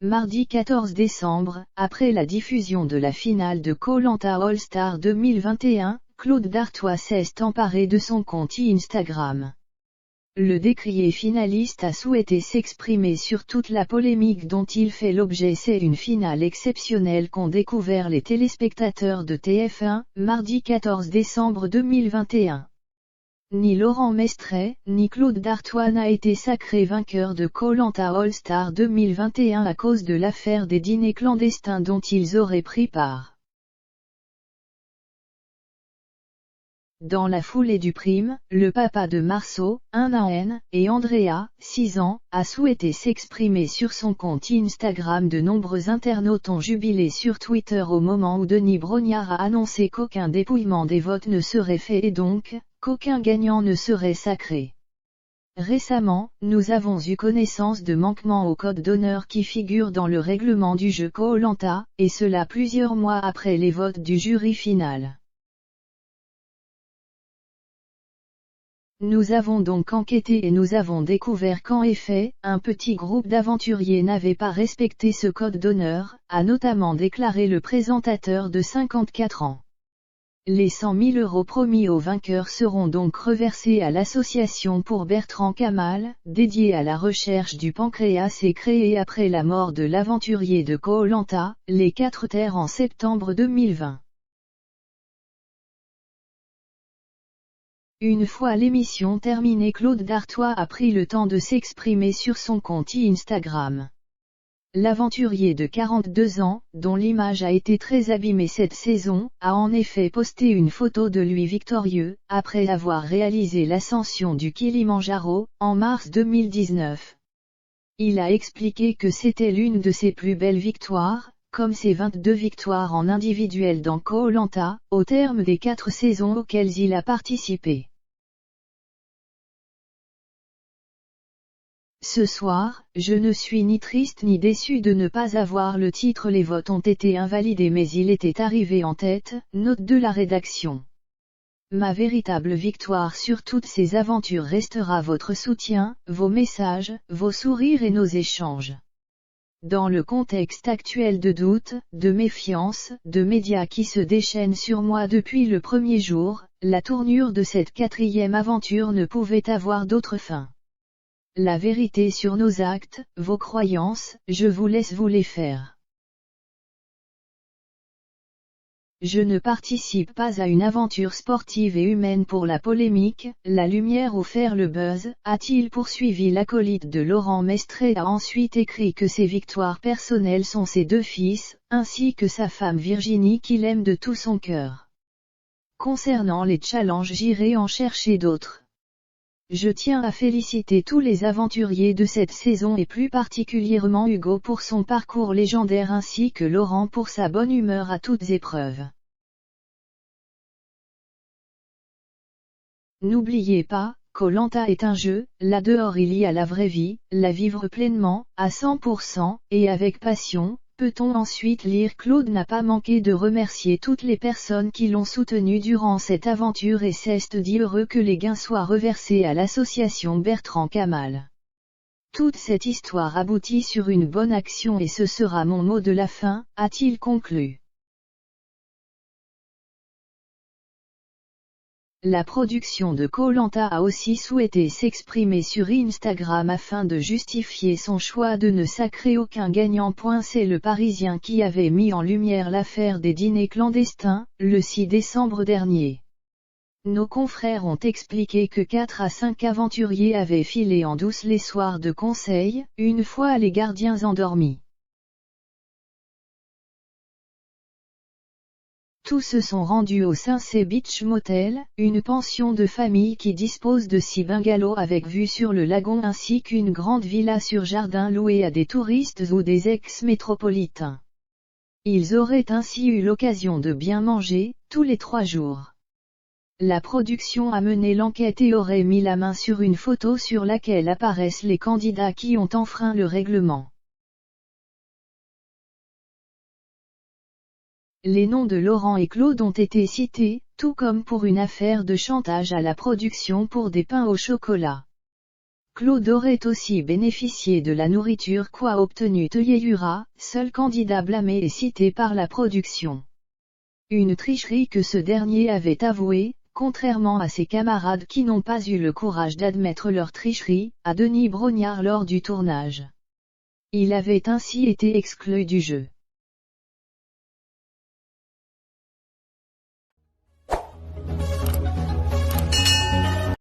mardi 14 décembre, après la diffusion de la finale de Koh-Lanta All-Star 2021, Claude Dartois s'est emparé de son compte Instagram. Le décrié finaliste a souhaité s'exprimer sur toute la polémique dont il fait l'objet. C'est une finale exceptionnelle qu'ont découvert les téléspectateurs de TF1, mardi 14 décembre 2021. Ni Laurent Mestret, ni Claude Dartois n'a été sacré vainqueur de Koh-Lanta All-Star 2021 à cause de l'affaire des dîners clandestins dont ils auraient pris part. Dans la foulée du prime, le papa de Marceau, 1 an, et Andrea, 6 ans, a souhaité s'exprimer sur son compte Instagram. De nombreux internautes ont jubilé sur Twitter au moment où Denis Brognard a annoncé qu'aucun dépouillement des votes ne serait fait et donc, qu'aucun gagnant ne serait sacré. Récemment, nous avons eu connaissance de manquements au code d'honneur qui figurent dans le règlement du jeu Koh-Lanta, et cela plusieurs mois après les votes du jury final. Nous avons donc enquêté et nous avons découvert qu'en effet, un petit groupe d'aventuriers n'avait pas respecté ce code d'honneur, a notamment déclaré le présentateur de 54 ans. Les 100 000 € promis aux vainqueurs seront donc reversés à l'association pour Bertrand Kamal, dédiée à la recherche du pancréas et créée après la mort de l'aventurier de Koh-Lanta, les 4 Terres en septembre 2020. Une fois l'émission terminée, Claude Dartois a pris le temps de s'exprimer sur son compte Instagram. L'aventurier de 42 ans, dont l'image a été très abîmée cette saison, a en effet posté une photo de lui victorieux, après avoir réalisé l'ascension du Kilimandjaro, en mars 2019. Il a expliqué que c'était l'une de ses plus belles victoires, comme ses 22 victoires en individuel dans Koh-Lanta, au terme des 4 saisons auxquelles il a participé. Ce soir, je ne suis ni triste ni déçu de ne pas avoir le titre. Les votes ont été invalidés mais il était arrivé en tête, note de la rédaction. Ma véritable victoire sur toutes ces aventures restera votre soutien, vos messages, vos sourires et nos échanges. Dans le contexte actuel de doute, de méfiance, de médias qui se déchaînent sur moi depuis le premier jour, la tournure de cette 4e aventure ne pouvait avoir d'autre fin. La vérité sur nos actes, vos croyances, je vous laisse vous les faire. Je ne participe pas à une aventure sportive et humaine pour la polémique, la lumière ou faire le buzz, a-t-il poursuivi. L'acolyte de Laurent Mestret a ensuite écrit que ses victoires personnelles sont ses 2 fils, ainsi que sa femme Virginie qu'il aime de tout son cœur. Concernant les challenges, j'irai en chercher d'autres. Je tiens à féliciter tous les aventuriers de cette saison et plus particulièrement Hugo pour son parcours légendaire ainsi que Laurent pour sa bonne humeur à toutes épreuves. N'oubliez pas, Koh-Lanta est un jeu, là dehors il y a la vraie vie, la vivre pleinement, à 100%, et avec passion. Peut-on ensuite lire Claude n'a pas manqué de remercier toutes les personnes qui l'ont soutenu durant cette aventure et s'est dit heureux que les gains soient reversés à l'association Bertrand Kamal. Toute cette histoire aboutit sur une bonne action et ce sera mon mot de la fin, a-t-il conclu. La production de Koh-Lanta a aussi souhaité s'exprimer sur Instagram afin de justifier son choix de ne sacrer aucun gagnant. C'est le Parisien qui avait mis en lumière l'affaire des dîners clandestins, le 6 décembre dernier. Nos confrères ont expliqué que 4 à 5 aventuriers avaient filé en douce les soirs de conseil, une fois les gardiens endormis. Tous se sont rendus au Sunset Beach Motel, une pension de famille qui dispose de 6 bungalows avec vue sur le lagon ainsi qu'une grande villa sur jardin louée à des touristes ou des ex-métropolitains. Ils auraient ainsi eu l'occasion de bien manger, tous les 3 jours. La production a mené l'enquête et aurait mis la main sur une photo sur laquelle apparaissent les candidats qui ont enfreint le règlement. Les noms de Laurent et Claude ont été cités, tout comme pour une affaire de chantage à la production pour des pains au chocolat. Claude aurait aussi bénéficié de la nourriture qu'a obtenue Teyura, seul candidat blâmé et cité par la production. Une tricherie que ce dernier avait avouée, contrairement à ses camarades qui n'ont pas eu le courage d'admettre leur tricherie, à Denis Brognard lors du tournage. Il avait ainsi été exclu du jeu.